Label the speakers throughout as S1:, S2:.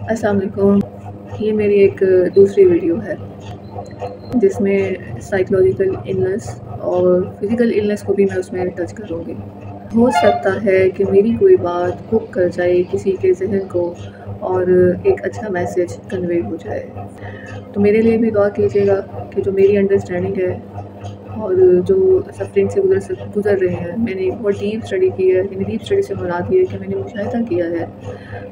S1: अस्सलाम वालेकुम। ये मेरी एक दूसरी वीडियो है जिसमें साइकोलॉजिकल इलनेस और फिज़िकल इलनेस को भी मैं उसमें टच करूँगी। हो सकता है कि मेरी कोई बात हुक कर जाए किसी के ज़हन को और एक अच्छा मैसेज कन्वे हो जाए। तो मेरे लिए भी दुआ कीजिएगा कि जो मेरी अंडरस्टैंडिंग है और जो सफ़रिंग से गुज़र रहे हैं, मैंने एक बहुत डीप स्टडी की है। यानी डीप स्टडी से मुराद ये है कि मैंने मुशाहिदा किया है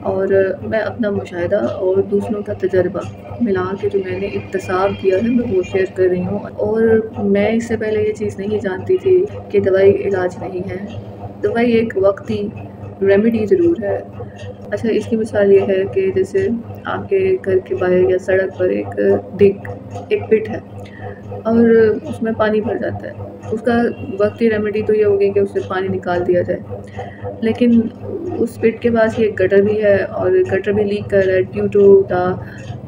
S1: और मैं अपना मुशाहिदा और दूसरों का तजर्बा मिला के जो मैंने इक्तसाब किया है मैं वो शेयर कर रही हूँ। और मैं इससे पहले ये चीज़ नहीं जानती थी कि दवाई इलाज नहीं है। दवाई एक वक्ती रेमेडी ज़रूर है। अच्छा, इसकी मिसाल ये है कि जैसे आपके घर के बाहर या सड़क पर एक पिट है और उसमें पानी भर जाता है। उसका वक्ती रेमेडी तो ये होगी कि उससे पानी निकाल दिया जाए। लेकिन उस पिट के पास ये गटर भी है और गटर भी लीक कर रहा है due to the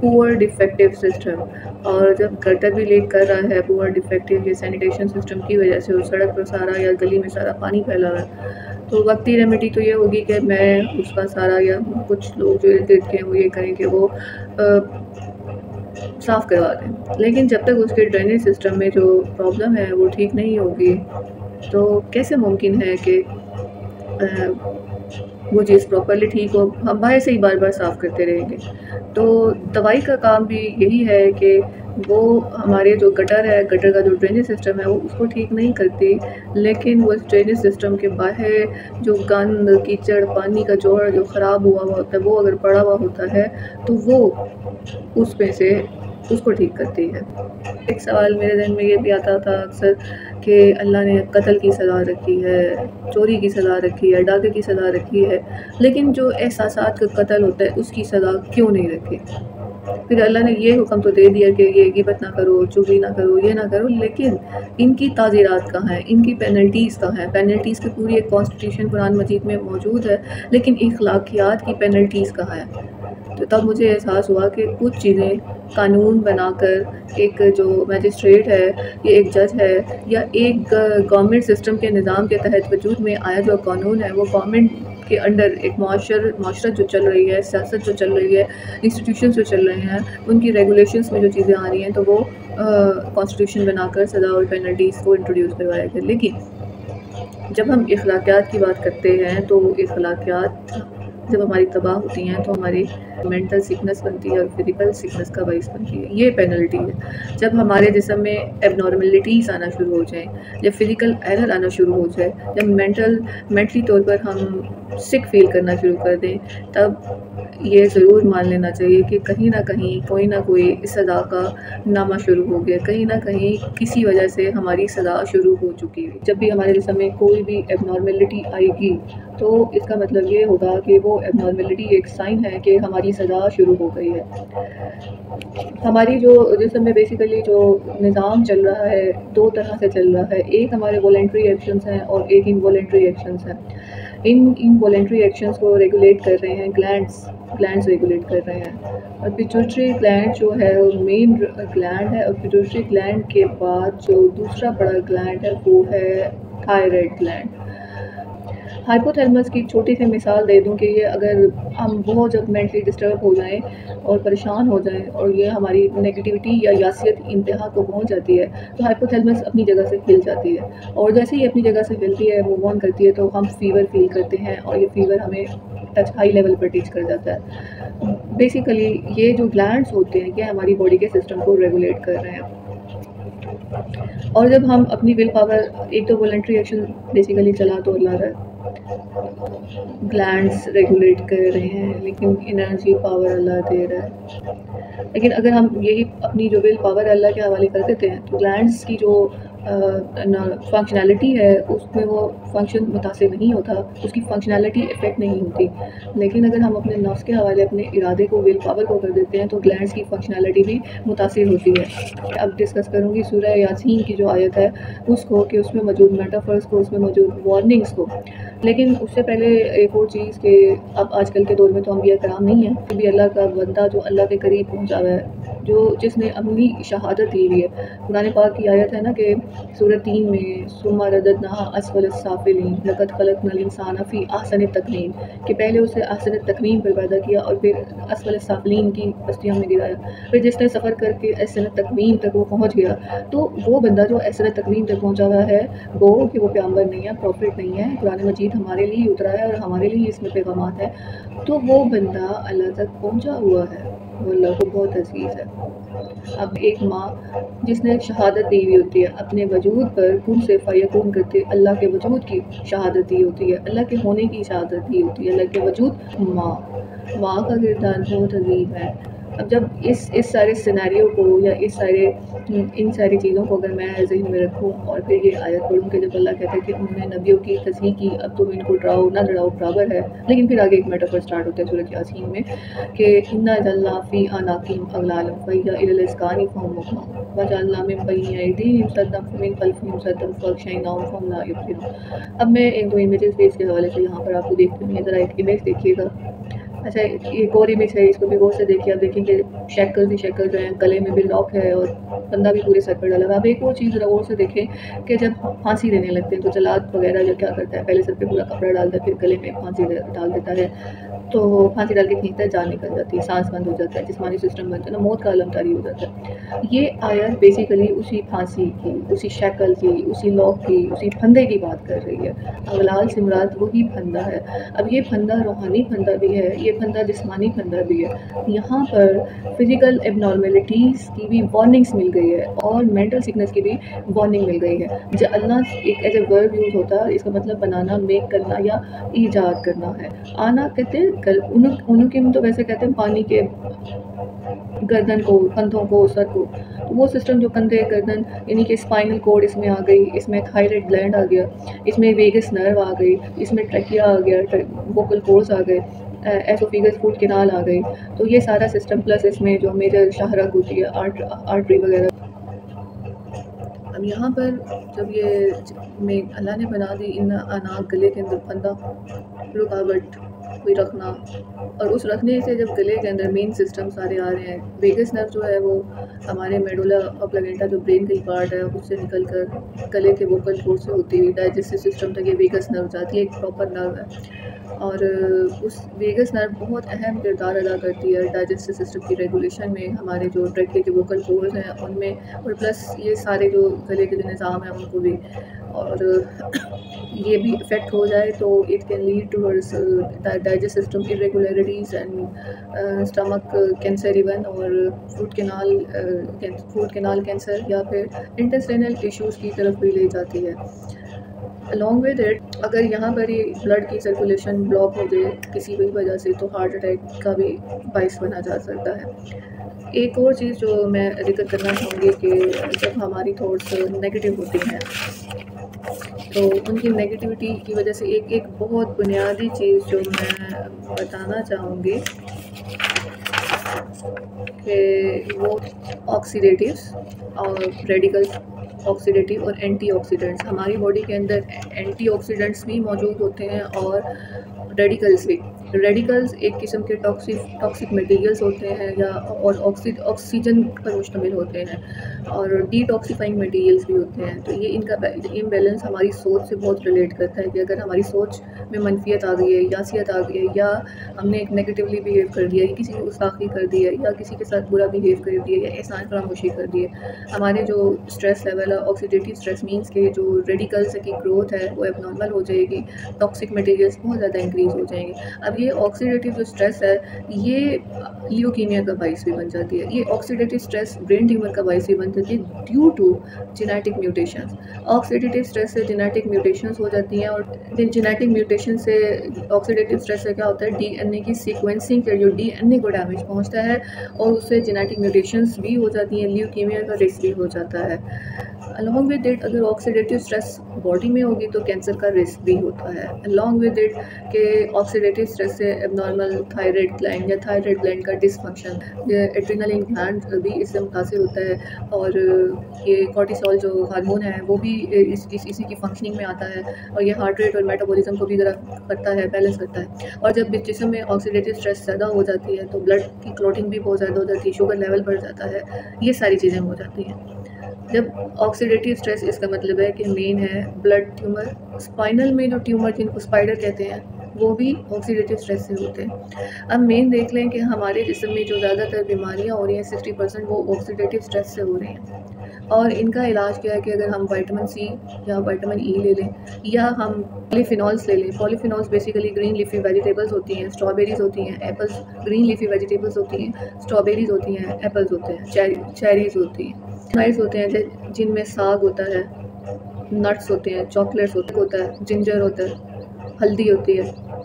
S1: poor defective system. और जब गटर भी लीक कर रहा है पुअर डिफेक्टिव ये सैनिटेशन सिस्टम की वजह से, और सड़क पर सारा या गली में सारा पानी फैला हुआ है, तो वक्ती रेमेडी तो ये होगी कि मैं उसका सारा या कुछ लोग जो इर्द गिर्द के हैं वो ये करें कि वो साफ़ करवा दें। लेकिन जब तक उसके ड्रेनेज सिस्टम में जो प्रॉब्लम है वो ठीक नहीं होगी, तो कैसे मुमकिन है कि वो चीज़ प्रॉपर्ली ठीक हो। हम बाहर से ही बार-बार साफ़ करते रहेंगे। तो दवाई का काम भी यही है कि वो हमारे जो गटर है, गटर का जो ड्रेनेज सिस्टम है वो उसको ठीक नहीं करती, लेकिन वो ड्रेनेज सिस्टम के बाहर जो गंद, कीचड़, पानी का जोड़ जो ख़राब हुआ होता है वो अगर पड़ा हुआ होता है तो वो उसमें से उसको ठीक करती है। एक सवाल मेरे ज़हन में ये भी आता था अक्सर कि अल्लाह ने कत्ल की सज़ा रखी है, चोरी की सज़ा रखी है, डाके की सज़ा रखी है, लेकिन जो एहसासात का कत्ल होता है उसकी सज़ा क्यों नहीं रखी? फिर अल्लाह ने ये हुक्म तो दे दिया कि ये गिबत ना करो, चुगली ना करो, ये ना करो, लेकिन इनकी ताज़ीरात कहाँ हैं? इनकी पेनल्टीज़ कहाँ हैं? पेनल्टीज़ की पूरी एक कॉन्स्टिट्यूशन कुरान मजीद में मौजूद है, लेकिन इख़लाक़ियात की पेनल्टीज़ कहाँ हैं? तो तब मुझे एहसास हुआ कि कुछ चीज़ें कानून बनाकर एक जो मैजिस्ट्रेट है, ये एक जज है या एक गवर्नमेंट सिस्टम के निज़ाम के तहत वजूद में आया जो कानून है, वो गवर्नमेंट के अंडर एक माशरत जो चल रही है, सियासत जो चल रही है, इंस्टीट्यूशंस जो चल रहे हैं, उनकी रेगुलेशंस में जो चीज़ें आ रही हैं, तो वो कॉन्स्टिट्यूशन बनाकर सज़ा और पेनल्टीज़ को इंट्रोड्यूस करवाया गया। लेकिन जब हम इख़लाक़ियात की बात करते हैं तो इख़लाक़ियात जब हमारी तबाह होती हैं तो हमारी मेंटल सिकनेस बनती है और फिज़िकल सिकनेस का बाइस बनती है। ये पेनल्टी है। जब हमारे जिस्म में एबनॉर्मलिटीज़ आना शुरू हो जाएँ, जब फिज़िकल एरर आना शुरू हो जाए, जब मेंटली तौर पर हम सिक फ़ील करना शुरू कर दें, तब ये ज़रूर मान लेना चाहिए कि कहीं न कहीं कोई ना कोई सज़ा का नामा शुरू हो गया, कहीं न कहीं किसी वजह से हमारी सज़ा शुरू हो चुकी है। जब भी हमारे जिस्म में कोई भी एबनॉर्मलिटी आएगी, तो इसका मतलब ये होगा कि वो एबनॉर्मलिटी एक साइन है कि हमारी सज़ा शुरू हो गई है। हमारी जो जिस्म में बेसिकली जो निज़ाम चल रहा है, 2 तरह से चल रहा है। एक हमारे वॉलंटरी एक्शंस हैं और एक इनवॉलंटरी एक्शंस हैं। इनवॉलंटरी एक्शंस को रेगुलेट कर रहे हैं ग्लैंड्स रेगुलेट कर रहे हैं। और पिट्यूटरी ग्लैंड जो है वो मेन ग्लैंड है, और पिट्यूटरी ग्लैंड के बाद जो दूसरा बड़ा ग्लैंड है वो है थायराइड ग्लैंड। हाइपोथैलेमस की छोटी सी मिसाल दे दूं कि ये अगर हम बहुत जब मेंटली डिस्टर्ब हो जाएं और परेशान हो जाएं और ये हमारी नेगेटिविटी या यासियत इंतहा को पहुंच जाती है, तो हाइपोथैलेमस अपनी जगह से हिल जाती है, और जैसे ही अपनी जगह से हिलती है, मूव ऑन करती है, तो हम फीवर फील करते हैं और ये फीवर हमें टच हाई लेवल पर टीच कर जाता है। बेसिकली ये जो ग्लैंड्स होते हैं ये हमारी बॉडी के सिस्टम को रेगुलेट कर रहे हैं। और जब हम अपनी विल पावर, एक तो वॉलंटरी एक्शन बेसिकली चला तो अल्लाह रहा, ग्लैंड्स रेगुलेट कर रहे हैं, लेकिन एनर्जी पावर अल्लाह दे रहा है। लेकिन अगर हम यही अपनी जो विल पावर अल्लाह के हवाले कर देते हैं, तो ग्लैंड्स की जो फंक्शनैलिटी है उसमें वो फंक्शन मुतासिर नहीं होता, उसकी फंक्शनैलिटी इफ़ेक्ट नहीं होती। लेकिन अगर हम अपने नफ्स के हवाले अपने इरादे को, विल पावर को कर देते हैं, तो ग्लैंड्स की फंक्शनैलिटी भी मुतासिर होती है। अब डिस्कस करूँगी सूरह यासीन की जो आयत है उसको, कि उसमें मौजूद मेटाफर्स को, उसमें मौजूद वार्निंग्स को। लेकिन उससे पहले एक और चीज़ कि अब आजकल के दौर में तो अम्बिया कराम नहीं है, फिर भी अल्लाह का बंदा जो अल्लाह के करीब पहुँचा हुआ है, जो जिसने अपनी शहादत दी हुई है। कुरान पाक की आयत है ना कि सूरह 3 में सुम्मा रददनाहा अस्फल साफिलीन लक़द खलक़नल इंसाना फ़ी अहसनि तक़वीम, कि पहले उसे अहसन तक़वीम पर पैदा किया और फिर अस्फल साफिलीन की पस्तियों में गिराया। फिर जिसने सफ़र करके अहसन तक़वीम तक वो पहुँच गया, तो वो बंदा जो अहसन तक़वीम तक पहुँचा हुआ है वो कि वो पैगंबर नहीं है, प्रॉफिट नहीं है, कुरान मजीद हमारे लिए उतरा है और हमारे लिए इसमें पैगामात है, तो वो बंदा अल्लाह तक पहुँचा हुआ है, वो अल्लाह को बहुत अज़ीज़ है। अब एक माँ जिसने शहादत दी हुई होती है, अपने वजूद पर कुन से फ़यकून करके अल्लाह के वजूद की शहादत दी होती है, अल्लाह के होने की शहादत दी होती है, अल्लाह के वजूद माँ का किरदार बहुत अजीम है। अब जब इस सारे सिनेरियो को या इन सारी चीज़ों को अगर मैं ज़हन में रखूँ और फिर ये आयत पढ़ूँ कि जब अल्लाह कहता है कि उन्होंने नबियों की तस्दीक़ की, अब तुम इनको डराओ ना डराओ बराबर है, लेकिन फिर आगे एक मेटाफर स्टार्ट होता है सूरह यासीन में कि इन्ना जअलना फ़ी अनाक़िहिम अग़लालन फ़हिय इलल अज़क़ानि फ़हुम मुक़माऊन वजअलना मिन बैनि अयदीहिम सद्दन वमिन ख़ल्फ़िहिम सद्दन फ़अग़शयनाहुम फ़हुम ला युबसिरून। अब मैं 1-2 इमेजेस पेज के हवाले से यहाँ पर आपको देखते हुए ज़रा एक इमेज देखिएगा। अच्छा, एक और इमेज है, इसको भी गौर से देखिए। आप देखेंगे शैकल जो हैं, गले में भी लॉक है और फंदा भी पूरे सर पर डाला हुआ है। अब एक और चीज़ ज़रा गौर से देखें कि जब फांसी देने लगते हैं तो जल्लाद वगैरह जो क्या करता है, पहले सर पे पूरा कपड़ा डालता है, फिर गले में फांसी डाल देता है, तो फांसी डाल के खींचता है, जान निकल जाती है, सांस बंद हो जाता है, जिस्मानी सिस्टम बनता है ना, मौत का आलम तारी हो जाता है। ये आयत बेसिकली उसी फांसी की, उसी शैकल की, उसी लॉक की, उसी फंदे की बात कर रही है। अगलाल से मुराद वही फंदा है। अब ये फंदा रूहानी फंदा भी है, ये फंदा जिस्मानी फंदा भी है। यहाँ पर फिज़िकल एबनॉर्मेलिटीज़ की भी वार्निंग्स मिल गई है और मेंटल सिकनेस की भी वार्निंग मिल गई है। जअलना एक एज ए वर्ब यूज़ होता है, इसका मतलब बनाना, मेक करना या ईजाद करना है। आना कहते हैं उनुकिम, तो वैसे कहते हैं पानी के गर्दन को, कंधों को, सर को, तो वो सिस्टम जो कंधे गर्दन यानी कि स्पाइनल कोड इसमें आ गई, इसमें थायराइड ग्लैंड आ गया, इसमें वेगस नर्व आ गई, इसमें ट्रैकिया आ गया, वोकल कॉर्ड्स आ गए, एसोफेगस फूड कैनाल आ गई, तो ये सारा सिस्टम प्लस इसमें जो मेजर शाहरग होती है आर्टरी वगैरह। अब यहाँ पर जब ये में अल्लाह ने बना दी इन अनाक, गले के अंदर फंदा, रुकावट कोई रखना, और उस रखने से जब गले के अंदर मेन सिस्टम सारे आ रहे हैं, वेगस नर्व जो है वो हमारे मेडुला ऑब्लिंगेटा जो ब्रेन का पार्ट है उससे निकल कर गले के वोकल कॉर्ड से होती हुई डाइजेस्टिव सिस्टम तक ये वेगस नर्व जाती है, एक प्रॉपर नर्व है, और उस वेगस नर्व बहुत अहम किरदार अदा करती है डाइजेस्टिव सिस्टम की रेगुलेशन में, हमारे जो ट्रैके के वोकल कॉर्ड्स हैं उनमें, और प्लस ये सारे जो गले के जो निज़ाम है उनको भी, और ये भी इफ़ेक्ट हो जाए तो it can lead towards digest system irregularities and stomach cancer even, और फूड कैनाल कैंसर या फिर इंटेस्टाइनल इश्यूज़ की तरफ भी ले जाती है। अलॉन्ग विद इट, अगर यहाँ पर ये ब्लड की सर्कुलेशन ब्लॉक हो जाए किसी भी वजह से तो हार्ट अटैक का भी बाइस बना जा सकता है। एक और चीज़ जो मैं जिक्र करना चाहूँगी कि जब हमारी थॉट्स नेगेटिव होती हैं तो उनकी नेगेटिविटी की वजह से एक बहुत बुनियादी चीज़ जो मैं बताना चाहूँगी कि वो ऑक्सीडेटिव्स और रेडिकल्स, ऑक्सीडेटिव और एंटीऑक्सीडेंट्स, हमारी बॉडी के अंदर एंटीऑक्सीडेंट्स भी मौजूद होते हैं और रेडिकल्स भी। रेडिकल्स एक किस्म के टॉक्सिक मटेरियल्स होते हैं या और ऑक्सीजन पर मुश्तमिल होते हैं, और डिटॉक्सिफाइंग मटेरियल्स भी होते हैं। तो ये इनका इम्बैलेंस हमारी सोच से बहुत रिलेट करता है कि अगर हमारी सोच में मनफियत आ गई है, यासियत आ गई है, या हमने एक नेगेटिवली बिहेव कर दिया, या किसी की गुस्ताखी कर दी है, या किसी के साथ बुरा बिहेव कर दिया, या एहसान फरामोशी कर दी है, हमारे जो स्ट्रेस लेवल है, ऑक्सीडेटिव स्ट्रेस मीन्स के जो रेडिकल्स की ग्रोथ है वो एबनॉर्मल हो जाएगी, टॉक्सिक मटेरियल्स बहुत ज़्यादा इंक्रीज़ हो जाएंगे। अब ये ऑक्सीडेटिव जो स्ट्रेस है ये ल्यूकीमिया का बाइस भी बन जाती है, ये ऑक्सीडेटिव स्ट्रेस ब्रेन ट्यूमर का बाइस भी बन जाती है due to genetic mutations. Oxidative stress से जेनेटिक म्यूटेशंस हो जाती हैं, और जेनेटिक म्यूटेशन से ऑक्सीडेटिव स्ट्रेस से क्या होता है, डीएनए की सीक्वेंसिंग के जो डीएनए को डैमेज पहुंचता है और उससे जेनेटिक म्यूटेशंस भी हो जाती हैं, ल्यूकीमिया का रिस्क भी हो जाता है। अलॉन्ग विद इट अगर ऑक्सीडेटिव स्ट्रेस बॉडी में होगी तो कैंसर का रिस्क भी होता है। अलॉन्ग विद इट के ऑक्सीडेटिव स्ट्रेस से एबनॉर्मल थायराइड ग्लैंड या थायराइड ग्लैंड का डिसफंक्शन, एड्रेनलिन ग्लैंड भी इससे मुतासिर होता है, और ये कॉर्टिसोल जो हार्मोन है वो भी इसी की फंक्शनिंग में आता है, और ये हार्ट रेट और मेटाबॉलिज्म को भी ज़रा करता है, बैलेंस करता है। और जब जिस्म में ऑक्सीडेटिव स्ट्रेस ज़्यादा हो जाती है तो ब्लड की क्लॉटिंग भी बहुत ज़्यादा हो जाती है, शुगर लेवल बढ़ जाता है, ये सारी चीज़ें हो जाती हैं। जब ऑक्सीडेटिव स्ट्रेस, इसका मतलब है कि मेन है ब्लड ट्यूमर, स्पाइनल में जो ट्यूमर जिनको स्पाइडर कहते हैं वो भी ऑक्सीडेटिव स्ट्रेस से होते हैं। अब मेन देख लें कि हमारे जिस्म में जो ज़्यादातर बीमारियां हो रही हैं 60% वो ऑक्सीडेटिव स्ट्रेस से हो रही हैं। और इनका इलाज क्या है कि अगर हम विटामिन सी या विटामिन ई ले लें, या हम पॉलीफिनॉल्स ले लें। Polyphenols basically green leafy vegetables होती हैं, स्ट्रॉबेरीज होती हैं, एप्पल्स ग्रीन लीफी वेजिटेबल्स होती हैं, स्ट्रॉबेरीज होती हैं, एप्पल्स होते हैं, चेरीज होती हैं, नाइट्स होते हैं जिनमें साग होता है, नट्स होते हैं, चॉकलेट्स होता है, जिंजर होता है, हल्दी होती है,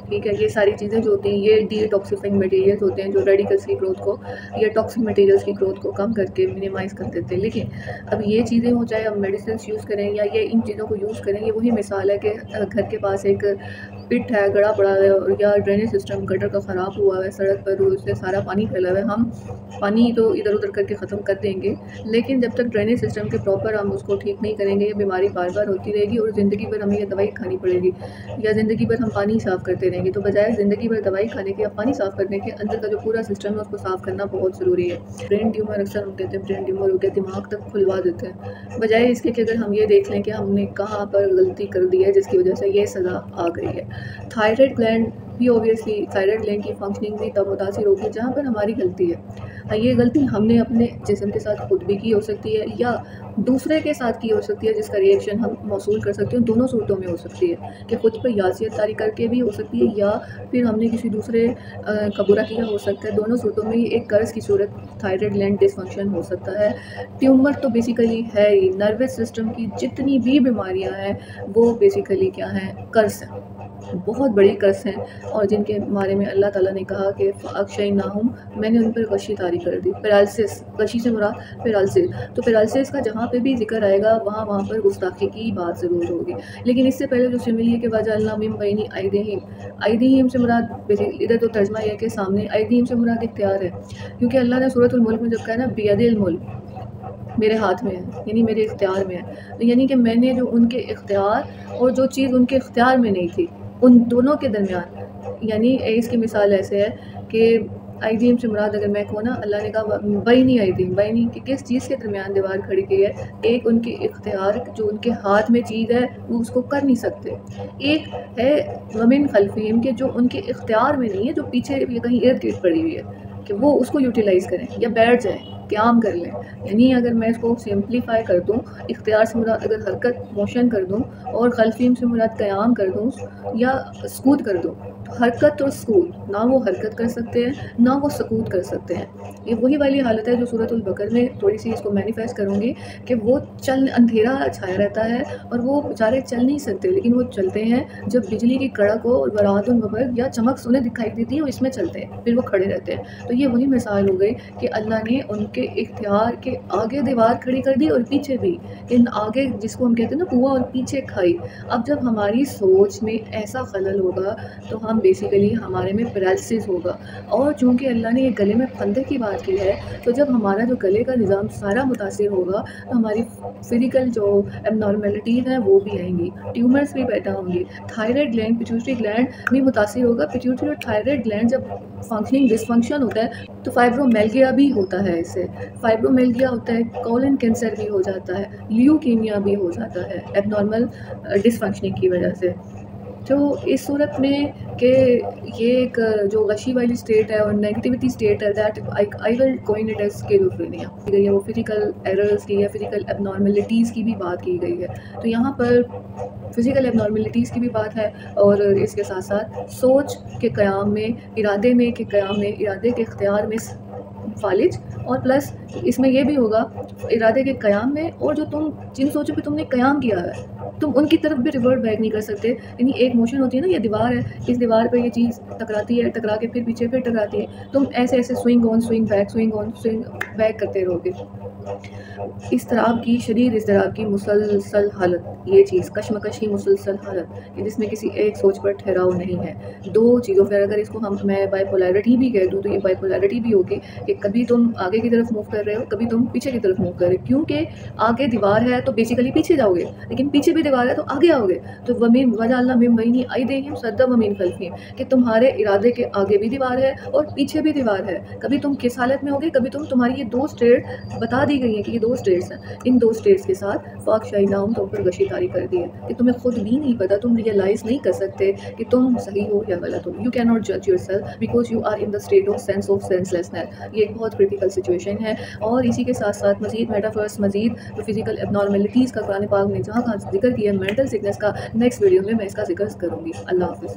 S1: ठीक है। ये सारी चीज़ें जो होती हैं ये डिटॉक्सिफाइंग मटेरियल्स होते हैं जो रेडिकल्स की ग्रोथ को या टॉक्सिक मटेरियल्स की ग्रोथ को कम करके मिनिमाइज़ कर देते हैं। लेकिन अब ये चीज़ें हो, चाहे हम मेडिसिन यूज़ करें या ये इन चीज़ों को यूज़ करें, ये वही मिसाल है कि घर के पास एक पिट है, गड़ा पड़ा है, या ड्रेनेज सिस्टम गटर का ख़राब हुआ है सड़क पर, उससे सारा पानी फैला हुआ है। हम पानी तो इधर उधर करके ख़त्म कर देंगे, लेकिन जब तक ड्रेनेज सिस्टम के प्रॉपर हम उसको ठीक नहीं करेंगे ये बीमारी बार बार होती रहेगी और ज़िंदगी भर हमें ये दवाई खानी पड़ेगी, या ज़िंदगी भर हम पानी साफ़ करते रहेंगे। तो बजाय ज़िंदगी भर दवाई खाने के या पानी साफ़ करने के, अंदर का जो पूरा सिस्टम है उसको साफ़ करना बहुत ज़रूरी है। ब्रेन ट्यूमर अक्सर हम कहते हैं ब्रेन ट्यूमर हो गया, दिमाग तक खुलवा देते हैं, बजाय इसके कि अगर हम ये देख लें कि हमने कहाँ पर गलती कर दी है जिसकी वजह से ये सज़ा आ गई है। थायराइड ग्लैंड भी ऑब्वियसली, थायराइड ग्लैंड की फंक्शनिंग भी तब मुतासिर होगी जहाँ पर हमारी गलती है। ये गलती हमने अपने जिस्म के साथ खुद भी की हो सकती है या दूसरे के साथ की हो सकती है, जिसका रिएक्शन हम मौसूल कर सकते हैं। दोनों सूरतों में हो सकती है कि खुद पर यासियत तारी करके भी हो सकती है, या फिर हमने किसी दूसरे का बुरा किया हो सकता है। दोनों सूरतों में एक कर्ज की सूरत थायराइड ग्लैंड डिसफंक्शन हो सकता है। ट्यूमर तो बेसिकली है ही, नर्वस सिस्टम की जितनी भी बीमारियां हैं वो बेसिकली क्या हैं, कर्ज हैं, बहुत बड़ी कर्ज हैं, और जिनके बारे में अल्लाह ताला ने कहा कि अक्षयनाहुम, मैंने उन पर गशी तारी कर दी। पैरालिसिस, गशी से मुराद पैरालिसिस, तो पैरालिसिस का जहाँ पे भी जिक्र आएगा वहाँ पर गुस्ताखी की बात ज़रूर होगी। लेकिन इससे पहले जो सिमिली है कि वजअलना मिन बैनी अयदीहिम से मुराद, इधर तो तर्जमा यह है कि सामने, अयदीहिम से मुराद इख्तियार है, क्योंकि अल्लाह ने सूरतुल मुल्क में जब कहा ना बियदिल मुल्क, मेरे हाथ में है, यानी मेरे इख्तियार में है, तो यानी कि मैंने जो उनके इख्तियार और जो चीज़ उनके इख्तियार में नहीं थी उन दोनों के दरमियान, यानी इसकी मिसाल ऐसे है कि आईदीम से मुराद अगर मैं कहूँ ना, अल्लाह ने कहा बैनी आईदीम, बैनी कि किस चीज़ के दरमियान दीवार खड़ी की है। एक उनके इख्तियार, जो उनके हाथ में चीज़ है वो उसको कर नहीं सकते, एक है वमिन खल्फीम के जो उनके इख्तियार में नहीं है, जो पीछे कहीं इर्द गिर्द पड़ी हुई है कि वो उसको यूटिलाइज़ करें या बैठ जाएँ, क़याम कर लें। यानी अगर मैं इसको सिंप्लीफाई कर दूँ, इख्तियार से मुराद अगर हरकत मोशन कर दूँ और खल्फीम से मुराद क़याम कर दूँ या सकूत कर दूँ, तो हरकत और सकूत, ना वो हरकत कर सकते हैं ना वो सकूत कर सकते हैं। ये वही वाली हालत है जो सूरतुल बकर में थोड़ी सी इसको मैनिफेस्ट करूँगी कि वो चल, अंधेरा छाया रहता है और वो बेचारे चल नहीं सकते, लेकिन वो चलते हैं जब बिजली की कड़क हो और बरातुल वबर या चमक उन्हें दिखाई देती है, वो इसमें चलते हैं, फिर वो खड़े रहते हैं। तो ये वही मिसाल हो गई कि अल्लाह ने उनके इख्तियार के आगे दीवार खड़ी कर दी और पीछे भी, इन आगे जिसको हम कहते हैं ना कुआं और पीछे खाई। अब जब हमारी सोच में ऐसा खलल होगा तो हम बेसिकली हमारे में पैरालिसिस होगा, और चूँकि अल्लाह ने ये गले में फंदे की बात की है, तो जब हमारा जो गले का निज़ाम सारा मुतासिर होगा तो हमारी फिजिकल जो एबनॉर्मेलिटीज़ हैं वो भी आएंगी, ट्यूमर्स भी पैदा होंगी, थायराइड ग्लैंड, पिट्यूटरी ग्लैंड भी मुतासिर होगा। पिट्यूटरी और थायराइड ग्लैंड जब फंक्शनिंग डिसफंक्शन होता है तो फाइब्रोमेल्गिया भी होता है, इससे फाइब्रोमेल्गिया होता है, कोलन कैंसर भी हो जाता है, ल्यूकीमिया भी हो जाता है एबनॉर्मल डिसफंक्शनिंग की वजह से। तो इस सूरत में कि ये एक जो गशी वाली स्टेट है और नेगेटिविटी स्टेट है, that I will coin it as schizophrenia, वो फिजिकल एरर्स की या फिजिकल एबनॉर्मेलिटीज़ की भी बात की गई है। तो यहाँ पर फिजिकल एबनॉर्मेलिटीज़ की भी बात है, और इसके साथ साथ सोच के क़याम में, इरादे में के क़याम में, इरादे के इख्तियार में फालिज, और प्लस इसमें यह भी होगा इरादे के क़याम में, और जो तुम जिन सोचों पे तुमने क़याम किया है तुम उनकी तरफ भी रिवर्ट बैक नहीं कर सकते। यानी एक मोशन होती है ना, ये दीवार है, इस दीवार पे ये चीज़ टकराती है, टकरा के फिर पीछे फिर टकराती है, तुम ऐसे ऐसे स्विंग ऑन स्विंग बैक करते रहोगे। इज़्तिराब की शदीद इज़्तिराब की मुसलसल हालत, ये चीज़ कशमकश की मुसलसल हालत कि जिसमें किसी एक सोच पर ठहराव नहीं है। 2 चीज़ों फिर अगर इसको मैं बाइपोलैरिटी भी कह दूँ तो ये बाइपोलैरिटी भी होगी कि कभी तुम आगे की तरफ मूव कर रहे हो, कभी तुम पीछे की तरफ मूव कर रहे हो। क्योंकि आगे दीवार है तो बेसिकली पीछे जाओगे, लेकिन पीछे भी दीवार है तो आगे आओगे। तो वमीन वजअलना मिन बैनि अयदीहिम सद्दन व मिन खल्फिहिम कि तुम्हारे इरादे के आगे भी दीवार है और पीछे भी दीवार है। कभी तुम किस हालत में होगे, कभी तुम्हारी ये 2 स्टेट बता दी गई हैं कि ये 2 स्टेट्स हैं। इन 2 स्टेट्स के साथ फ़ाक़शाइनाहुम तुम पर गशी तारी कर दी है कि तुम्हें खुद भी नहीं पता, तुम रियलाइज़ नहीं कर सकते कि तुम सही हो या गलत हो। यू कैन नॉट जज yourself because you are in the state of senselessness. ये एक बहुत क्रिटिकल सिचुएशन है। और इसी के साथ-साथ मज़ीद मेटाफर्स, मज़ीद जो फिज़िकल एब्नॉर्मैलिटीज़ का कुरान पाक ने जहाँ-कहाँ ज़िक्र किया है, मेंटल सिकनेस का, नेक्स्ट वीडियो में मैं इसका ज़िक्र करूँगी। अल्लाह हाफ़िज़।